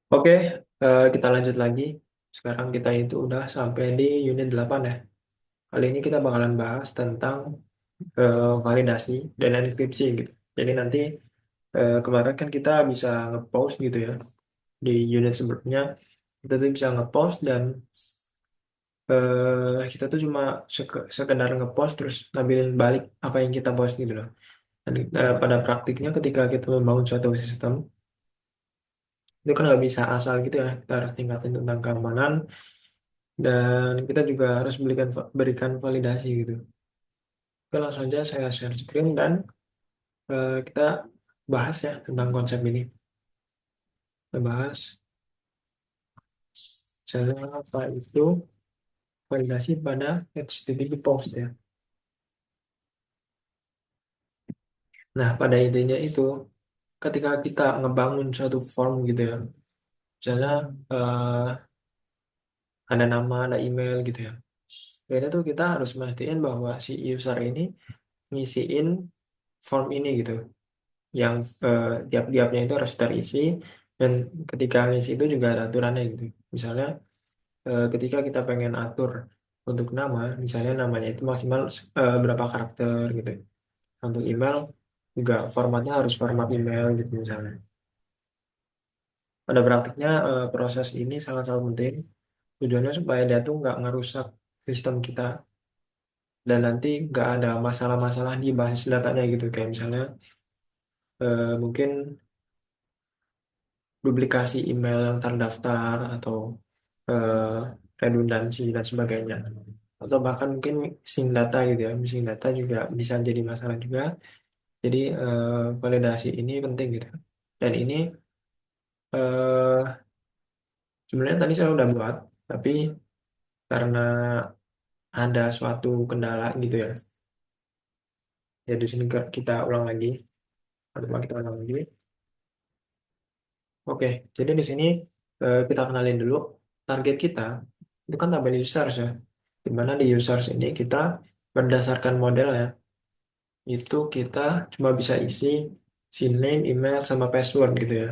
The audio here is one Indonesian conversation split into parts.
Oke, kita lanjut lagi. Sekarang kita itu udah sampai di unit 8 ya. Kali ini kita bakalan bahas tentang validasi dan enkripsi gitu. Jadi nanti kemarin kan kita bisa ngepost gitu ya. Di unit sebelumnya kita tuh bisa ngepost dan kita tuh cuma sekedar ngepost terus ngambilin balik apa yang kita post gitu loh. Dan pada praktiknya ketika kita membangun suatu sistem itu kan nggak bisa asal gitu ya. Kita harus tingkatin tentang keamanan dan kita juga harus berikan validasi gitu. Oke, langsung aja saya share screen dan kita bahas ya tentang konsep ini. Kita bahas misalnya apa itu validasi pada HTTP post ya. Nah, pada intinya itu ketika kita ngebangun suatu form gitu ya, misalnya eh, ada nama, ada email gitu ya. Dan itu kita harus mastiin bahwa si user ini ngisiin form ini gitu. Yang tiap-tiapnya itu harus terisi dan ketika ngisi itu juga ada aturannya gitu. Misalnya ketika kita pengen atur untuk nama, misalnya namanya itu maksimal berapa karakter gitu. Untuk email juga formatnya harus format email gitu misalnya. Pada praktiknya proses ini sangat-sangat penting. Tujuannya supaya dia tuh nggak ngerusak sistem kita dan nanti nggak ada masalah-masalah di basis datanya gitu. Kayak misalnya mungkin duplikasi email yang terdaftar atau eh, redundansi dan sebagainya atau bahkan mungkin missing data gitu ya, missing data juga bisa jadi masalah juga. Jadi validasi ini penting gitu dan ini eh, sebenarnya tadi saya udah buat tapi karena ada suatu kendala gitu ya, jadi di sini kita ulang lagi atau kita ulang lagi. Oke, jadi di sini kita kenalin dulu target kita itu kan tabel users ya, di mana di users ini kita berdasarkan model ya, itu kita cuma bisa isi si name, email, sama password gitu ya.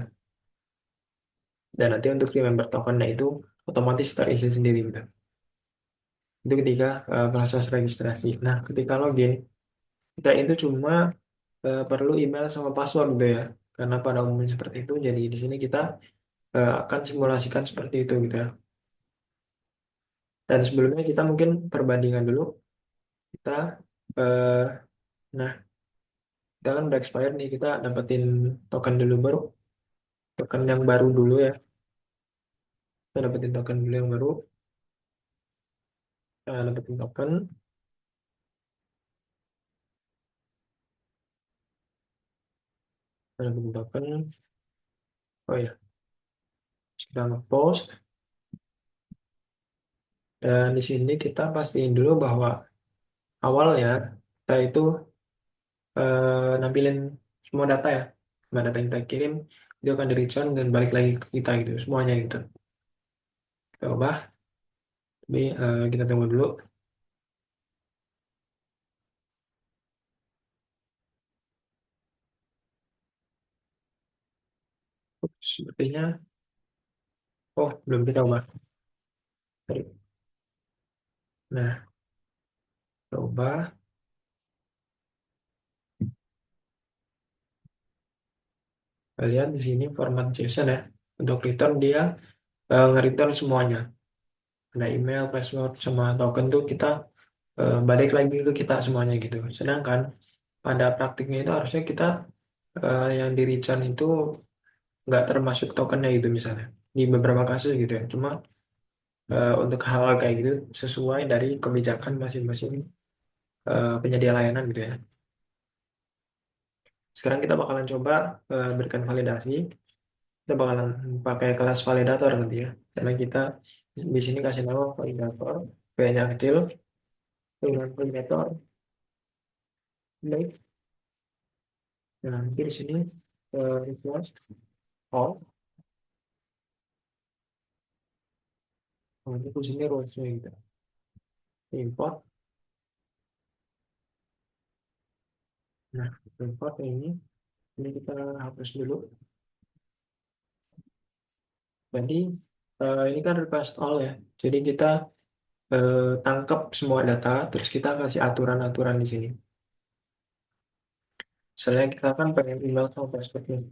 Dan nanti untuk remember tokennya itu otomatis terisi sendiri gitu. Itu ketika proses registrasi. Nah, ketika login, kita itu cuma perlu email sama password gitu ya. Karena pada umumnya seperti itu, jadi di sini kita akan simulasikan seperti itu gitu ya. Dan sebelumnya kita mungkin perbandingan dulu. Kita, eh, nah, kita kan udah expired nih, kita dapetin token dulu baru. Token yang baru dulu ya. Kita dapetin token dulu yang baru. Dapetin token, dapetin token. Oh ya, sudah ngepost. Dan di sini kita pastiin dulu bahwa awalnya kita itu nampilin semua data ya. Semua data yang kita kirim itu akan di return dan balik lagi ke kita gitu, semuanya gitu. Kita ubah, tapi kita tunggu dulu. Sepertinya, oh belum kita ubah. Nah, kita ubah. Kita lihat di sini format JSON ya. Untuk return dia nge-return semuanya. Ada email, password, sama token tuh kita balik lagi ke kita semuanya gitu. Sedangkan pada praktiknya itu harusnya kita yang di return itu nggak termasuk tokennya gitu misalnya. Di beberapa kasus gitu ya. Cuma untuk hal kayak gitu sesuai dari kebijakan masing-masing penyedia layanan gitu ya. Sekarang kita bakalan coba berikan validasi. Kita bakalan pakai kelas validator nanti ya. Karena kita di sini kasih nama validator, V-nya kecil, dengan validator, next. Nah, nanti di sini request all. Nah, nanti di sini rules-nya gitu. Import. Nah, import ini kita hapus dulu. Jadi ini kan request all ya. Jadi kita tangkap semua data, terus kita kasih aturan-aturan di sini. Misalnya kita kan pengen email sama password nih.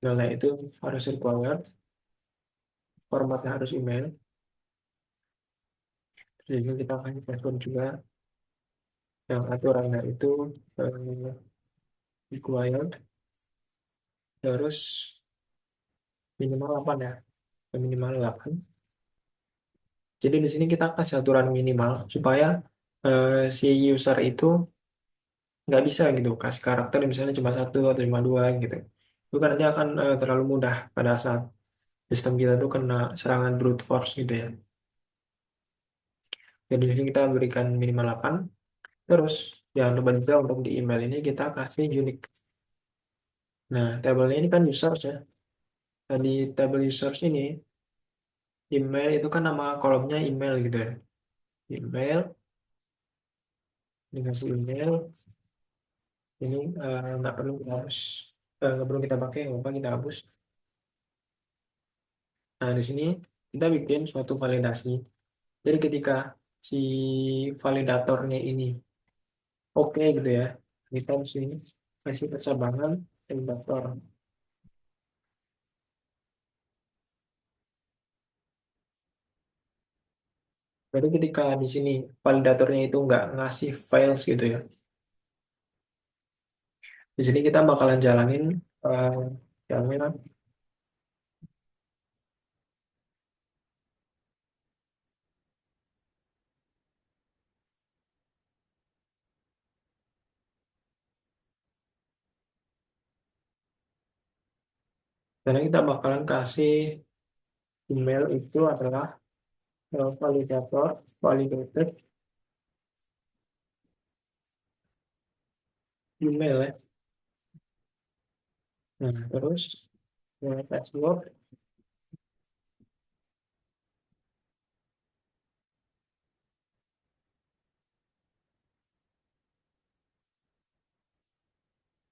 Emailnya itu harus required, formatnya harus email. Jadi kita kasih password juga yang aturannya itu required, terus minimal 8 ya. Minimal 8. Jadi di sini kita kasih aturan minimal supaya si user itu nggak bisa gitu kasih karakter misalnya cuma satu atau cuma dua gitu. Itu kan nanti akan terlalu mudah pada saat sistem kita tuh kena serangan brute force gitu ya. Jadi di sini kita berikan minimal 8. Terus jangan lupa juga untuk di email ini kita kasih unique. Nah, tabelnya ini kan users ya. Nah, di tabel users ini email itu kan nama kolomnya email gitu ya. Email, dikasih email. Ini nggak perlu kita hapus, nggak perlu kita pakai, nggak apa kita hapus. Nah, di sini kita bikin suatu validasi. Jadi ketika si validatornya ini oke gitu ya, kita di sini kasih percabangan validator. Jadi ketika di sini validatornya itu nggak ngasih files gitu ya, di sini kita bakalan jalanin uh, jalanin karena kita bakalan kasih email itu adalah validator validated email ya. Nah, terus password.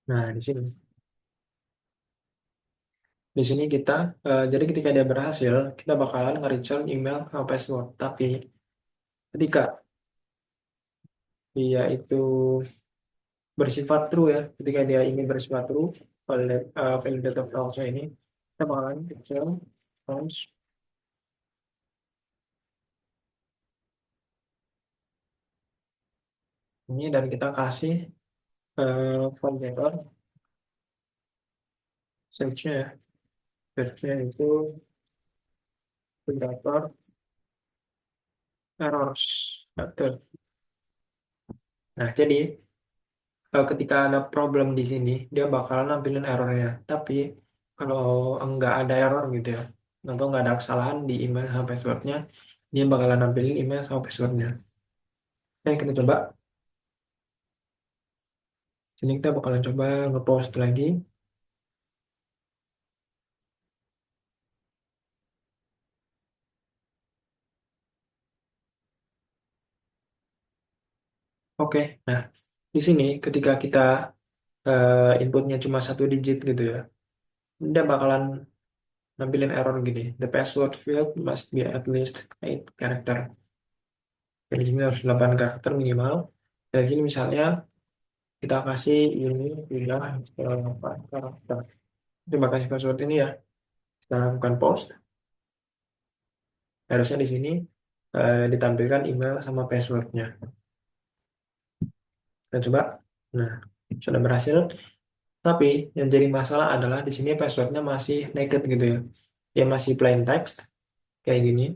Nah, di sini kita jadi ketika dia berhasil, kita bakalan nge-return email sama password. Tapi ketika dia itu bersifat true ya, ketika dia ingin bersifat true, validator false ini, kita bakalan return false ini dan kita kasih validator search-nya ya. Search-nya itu validator errors. Betul. Nah, jadi ketika ada problem di sini, dia bakalan nampilin errornya. Tapi kalau nggak ada error gitu ya, atau nggak ada kesalahan di email sama passwordnya, dia bakalan nampilin email sama passwordnya. Oke, kita coba. Sini kita bakalan coba ngepost lagi. Oke, nah di sini ketika kita inputnya cuma satu digit gitu ya, dia bakalan nampilin error gini. The password field must be at least 8 karakter. Jadi sini harus 8 karakter minimal. Dan sini misalnya kita kasih ini bila apa karakter. Terima kasih password ini ya. Kita lakukan post. Harusnya di sini ditampilkan email sama passwordnya. Kita coba. Nah, sudah berhasil. Tapi yang jadi masalah adalah di sini passwordnya masih naked gitu ya. Dia masih plain text kayak gini.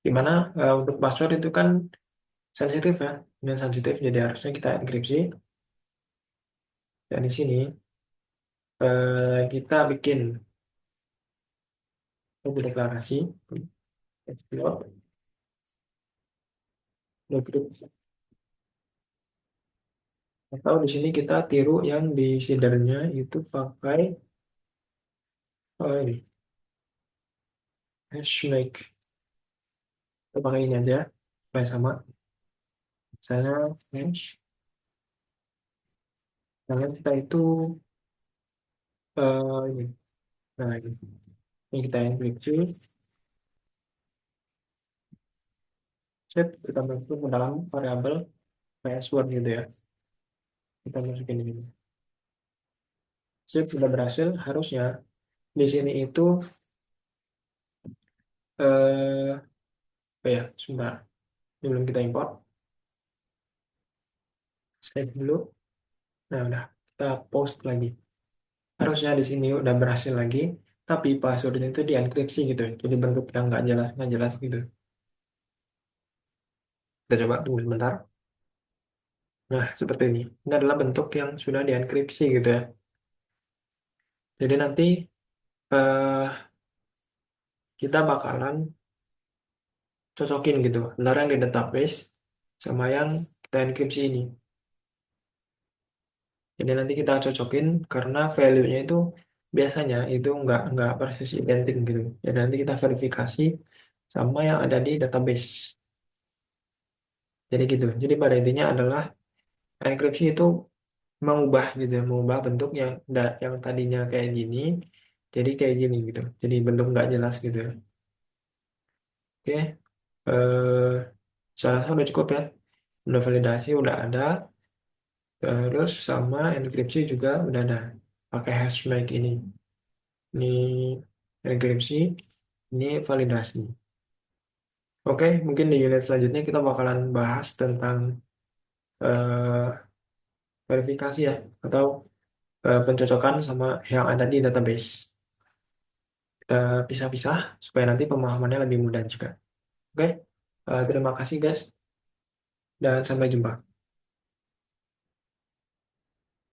Dimana untuk password itu kan sensitif ya. Ini sensitif jadi harusnya kita enkripsi. Dan di sini kita bikin suatu deklarasi. Explore. Atau di sini kita tiru yang di shadernya itu pakai ini hashmake. Kita pakai ini aja supaya sama. Misalnya hash. Misalnya kita itu ini. Nah ini. Ini kita enkripsi, sip, kita masuk ke dalam variabel password gitu ya. Kita masukin ini. Sip, sudah berhasil. Harusnya di sini itu oh ya, sebentar. Sebelum kita import, save dulu. Nah, udah kita post lagi. Harusnya di sini udah berhasil lagi, tapi passwordnya itu dienkripsi gitu. Jadi bentuk yang nggak jelas gitu. Kita coba tunggu sebentar. Nah, seperti ini. Ini adalah bentuk yang sudah dienkripsi gitu ya. Jadi nanti eh, kita bakalan cocokin gitu. Antara yang di database sama yang kita enkripsi ini. Jadi nanti kita cocokin karena value-nya itu biasanya itu nggak persis identik gitu. Jadi nanti kita verifikasi sama yang ada di database. Jadi gitu. Jadi pada intinya adalah enkripsi itu mengubah gitu ya, mengubah bentuk yang tadinya kayak gini jadi kayak gini gitu. Jadi bentuk nggak jelas gitu ya. Oke, saya rasa udah cukup ya. Udah validasi udah ada, terus sama enkripsi juga udah ada. Pakai hashmake ini. Ini enkripsi, ini validasi. Oke, mungkin di unit selanjutnya kita bakalan bahas tentang eh, verifikasi ya, atau pencocokan sama yang ada di database. Kita pisah-pisah supaya nanti pemahamannya lebih mudah juga. Oke, terima kasih guys dan sampai jumpa.